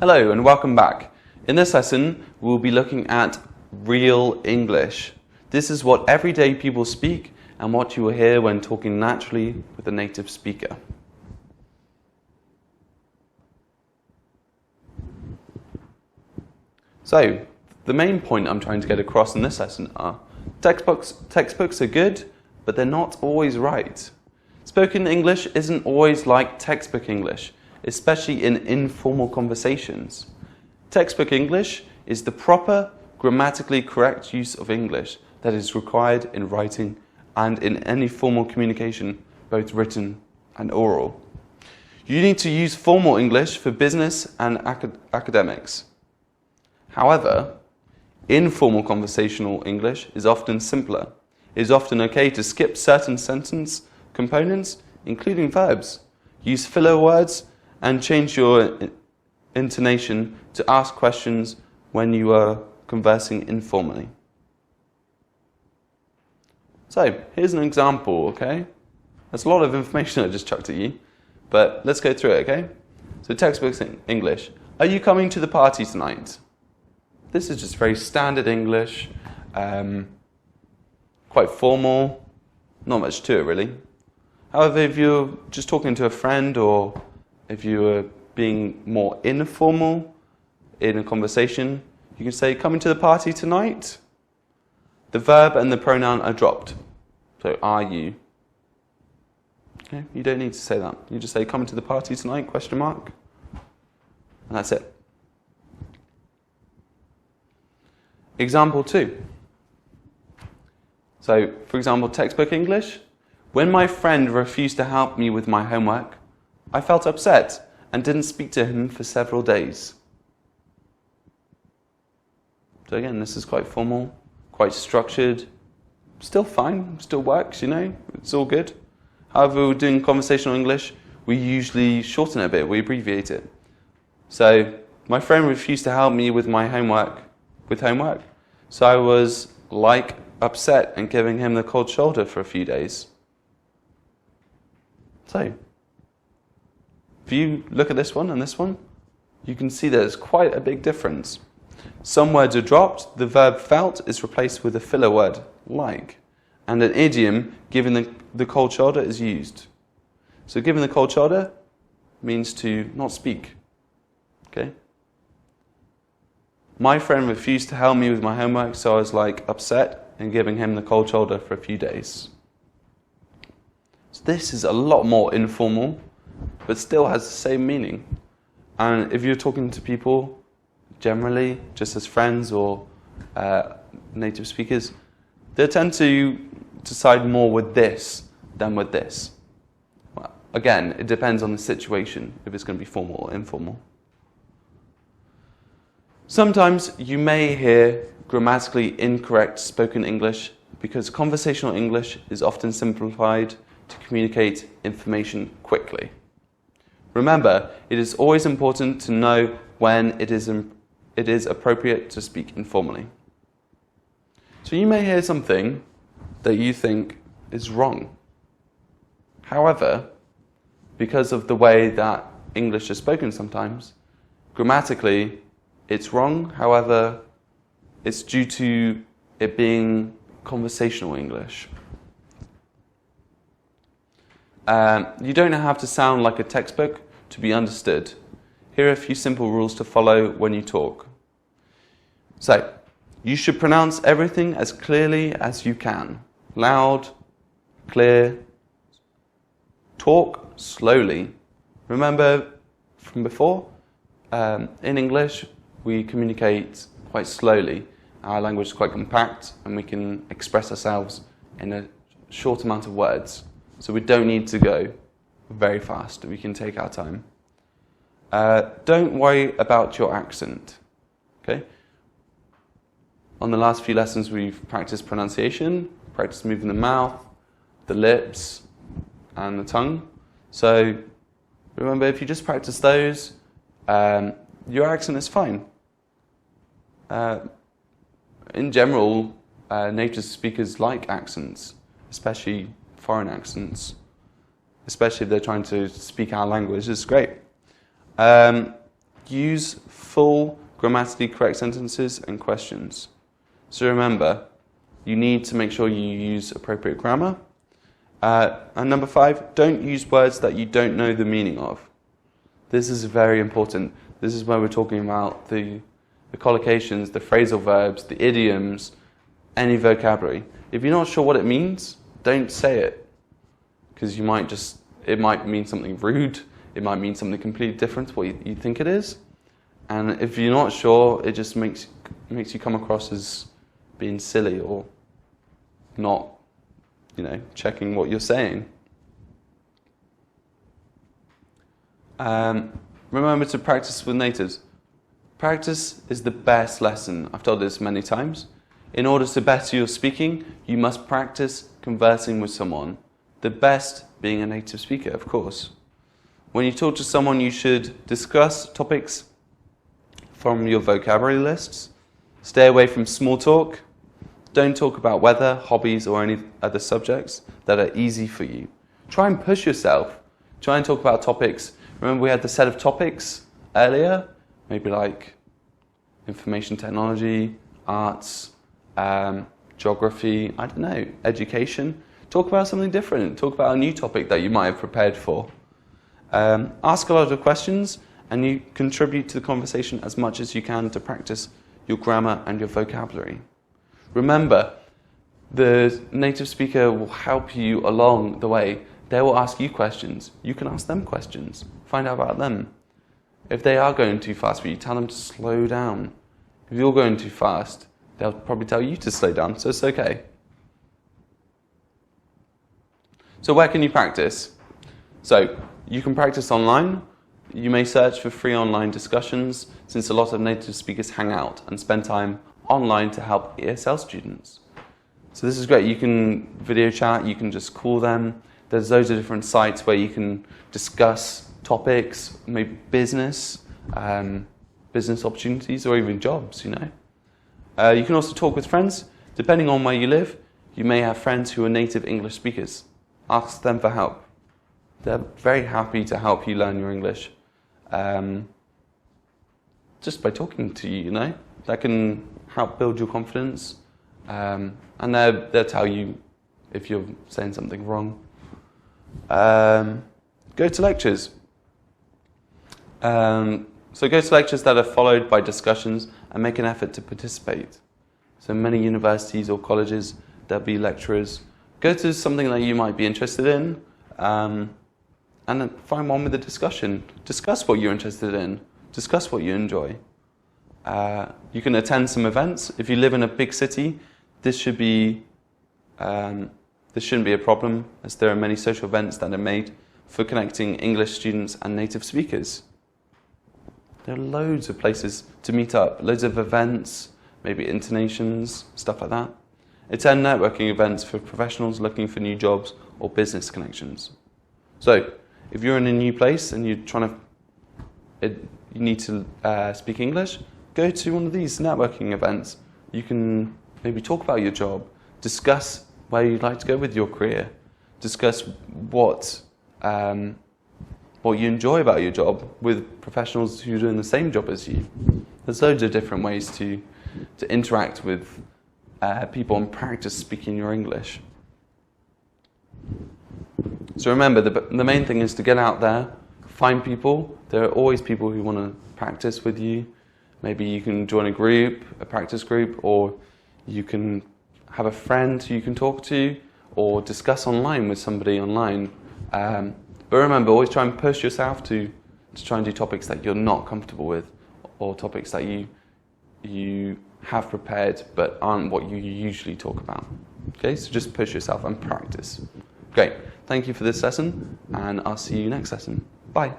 Hello and welcome back. In this lesson, we'll be looking at real English. This is what everyday people speak and what you will hear when talking naturally with a native speaker. So, the main point I'm trying to get across in this lesson are textbooks are good, but they're not always right. Spoken English isn't always like textbook English, especially in informal conversations. Textbook English is the proper, grammatically correct use of English that is required in writing and in any formal communication, both written and oral. You need to use formal English for business and academics. However, informal conversational English is often simpler. It is often okay to skip certain sentence components, including verbs, use filler words, and change your intonation to ask questions when you are conversing informally. So, here's an example, okay? That's a lot of information I just chucked at you, but let's go through it, okay? So, textbooks in English. Are you coming to the party tonight? This is just very standard English, quite formal, not much to it really. However, if you're just talking to a friend or if you're being more informal in a conversation, you can say, coming to the party tonight? The verb and the pronoun are dropped. So, are you? Okay, you don't need to say that. You just say, coming to the party tonight, question mark. And that's it. Example 2. So, for example, textbook English. When my friend refused to help me with my homework, I felt upset and didn't speak to him for several days. So again, this is quite formal, quite structured, still fine, still works, you know, it's all good. However, we're doing conversational English, we usually shorten it a bit, we abbreviate it. So, my friend refused to help me with my homework, so I was upset and giving him the cold shoulder for a few days. So, if you look at this one and this one, you can see there's quite a big difference. Some words are dropped, the verb felt is replaced with a filler word, like, and an idiom, given the cold shoulder, is used. So given the cold shoulder means to not speak. Okay? My friend refused to help me with my homework, so I was upset and giving him the cold shoulder for a few days. So this is a lot more informal, but still has the same meaning. And if you're talking to people generally, just as friends or native speakers, they tend to side more with this than with this. Well, again, it depends on the situation, if it's going to be formal or informal. Sometimes you may hear grammatically incorrect spoken English because conversational English is often simplified to communicate information quickly. Remember, it is always important to know when it is appropriate to speak informally. So you may hear something that you think is wrong. However, because of the way that English is spoken sometimes, grammatically it's wrong. However, it's due to it being conversational English. You don't have to sound like a textbook to be understood. Here are a few simple rules to follow when you talk. So, you should pronounce everything as clearly as you can. Loud, clear. Talk slowly. Remember from before, in English we communicate quite slowly. Our language is quite compact and we can express ourselves in a short amount of words. So we don't need to go very fast, we can take our time. Don't worry about your accent, okay? On the last few lessons we've practiced pronunciation, practiced moving the mouth, the lips, and the tongue. So remember, if you just practice those, your accent is fine. In general, native speakers like accents, especially foreign accents, especially if they're trying to speak our language. It's great. use full grammatically correct sentences and questions. So remember, you need to make sure you use appropriate grammar. And number 5, don't use words that you don't know the meaning of. This is very important. This is where we're talking about the collocations, the phrasal verbs, the idioms, any vocabulary. If you're not sure what it means, don't say it. Because it might mean something rude, it might mean something completely different to what you think it is. And if you're not sure, it just makes you come across as being silly or not, checking what you're saying. Remember to practice with natives. Practice is the best lesson. I've told this many times. In order to better your speaking, you must practice conversing with someone. The best being a native speaker, of course. When you talk to someone, you should discuss topics from your vocabulary lists. Stay away from small talk. Don't talk about weather, hobbies, or any other subjects that are easy for you. Try and push yourself. Try and talk about topics. Remember we had the set of topics earlier? Maybe like information technology, arts, geography, I don't know, education. Talk about something different. Talk about a new topic that you might have prepared for. Ask a lot of questions and you contribute to the conversation as much as you can to practice your grammar and your vocabulary. Remember, the native speaker will help you along the way. They will ask you questions. You can ask them questions. Find out about them. If they are going too fast for you, tell them to slow down. If you're going too fast, they'll probably tell you to slow down, so it's okay. So where can you practice? So you can practice online. You may search for free online discussions, since a lot of native speakers hang out and spend time online to help ESL students. So this is great. You can video chat, you can just call them. There's loads of different sites where you can discuss topics, maybe business opportunities, or even jobs, You can also talk with friends. Depending on where you live, you may have friends who are native English speakers. Ask them for help. They're very happy to help you learn your English. Just by talking to you, That can help build your confidence. And they'll tell you if you're saying something wrong. Go to lectures. So go to lectures that are followed by discussions and make an effort to participate. So many universities or colleges, there'll be lecturers. Go to something that you might be interested in and then find one with a discussion. Discuss what you're interested in. Discuss what you enjoy. You can attend some events. If you live in a big city, this shouldn't be a problem, as there are many social events that are made for connecting English students and native speakers. There are loads of places to meet up, loads of events, maybe internations, stuff like that. Attend networking events for professionals looking for new jobs or business connections. So, if you're in a new place and you need to speak English, go to one of these networking events. You can maybe talk about your job, discuss where you'd like to go with your career, discuss what you enjoy about your job with professionals who are doing the same job as you. There's loads of different ways to interact with people and practice speaking your English. So remember, the main thing is to get out there, find people. There are always people who want to practice with you. Maybe you can join a group, a practice group, or you can have a friend who you can talk to, or discuss online with somebody online. But remember, always try and push yourself to try and do topics that you're not comfortable with, or topics that you have prepared but aren't what you usually talk about. Okay, so just push yourself and practice. Great, thank you for this lesson, and I'll see you next lesson. Bye.